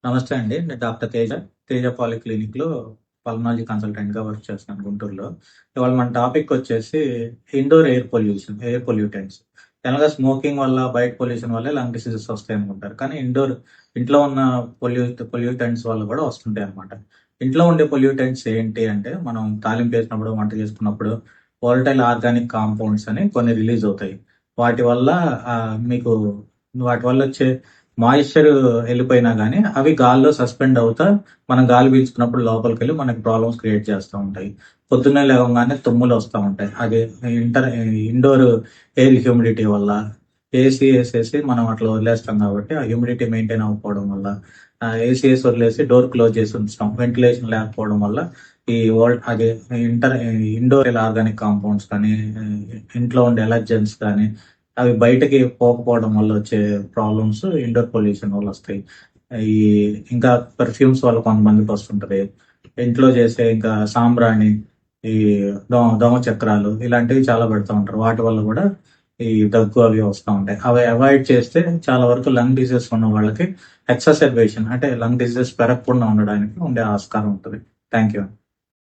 నమస్తే అండి. నేను డాక్టర్ తేజ. తేజ పాలిక్లినిక్‌లో పల్మాలజీ కన్సల్టెంట్‌గా వర్క్ చేస్తున్నాను గుంటూరులో. ఇవాళ మన టాపిక్ వచ్చేసి indoor air pollution, air pollutants. జనరల్‌గా స్మోకింగ్ వల్ల, బయట పొల్యూషన్ వల్లే లంగ్ డిసీజెస్ వస్తాయనుకుంటారు. కానీ ఇంట్లో ఉన్న పొల్యూటెంట్స్ వల్ల కూడా వస్తుంటాయన్నమాట. ఇంట్లో ఉండే పొల్యూటెంట్స్ ఏంటి అంటే, మనం తాలింపు వేసినప్పుడు, వంట చేసుకున్నప్పుడు వోలటైల్ ఆర్గానిక్ కాంపౌండ్స్ అని కొన్ని రిలీజ్ అవుతాయి. వాటి వల్ల మీకు వాటి వల్ల వచ్చే మాయిశ్చర్ వెళ్ళిపోయినా గానీ, అవి గాల్లో సస్పెండ్ అవుతా, మనం గాలి పీల్చుకున్నప్పుడు లోపలికెళ్ళి మనకి ప్రాబ్లమ్స్ క్రియేట్ చేస్తా ఉంటాయి. పొద్దున్నే లేవంగానే తుమ్ములు వస్తా ఉంటాయి. అది ఇండోర్ ఎయిర్ హ్యూమిడిటీ వల్ల. ఏసీ ఏసేసి మనం అట్లా వదిలేస్తాం కాబట్టి, ఆ హ్యూమిడిటీ మెయింటైన్ అవ్వకపోవడం వల్ల, ఏసీ ఏసి వదిలేసి డోర్ క్లోజ్ చేసి ఉంచుతాం. వెంటిలేషన్ లేకపోవడం వల్ల ఈ వోల్ట్ అదే ఇంటర్ ఇండోర్ ఆర్గానిక్ కాంపౌండ్స్ కానీ, ఇంట్లో ఉండే ఎలర్జెన్స్ కానీ, అవి బయటకి పోకపోవడం వల్ల వచ్చే ప్రాబ్లమ్స్ ఇండోర్ పొల్యూషన్ వల్ల వస్తాయి. ఈ ఇంకా పెర్ఫ్యూమ్స్ వల్ల కొంతమందికి వస్తుంటది. ఇంట్లో చేసే ఇంకా సాంబ్రాణి, ఈ దోమ చక్రాలు ఇలాంటివి చాలా పెడతా ఉంటారు. వాటి వల్ల కూడా ఈ దగ్గు అవి వస్తూ ఉంటాయి. అవి అవాయిడ్ చేస్తే చాలా వరకు లంగ్ డిసీజెస్ ఉన్న వాళ్ళకి ఎక్సర్సైజేషన్ అంటే లంగ్ డిసీజెస్ పెరగకుండా ఉండడానికి ఉండే ఆస్కారం ఉంటుంది. Thank you.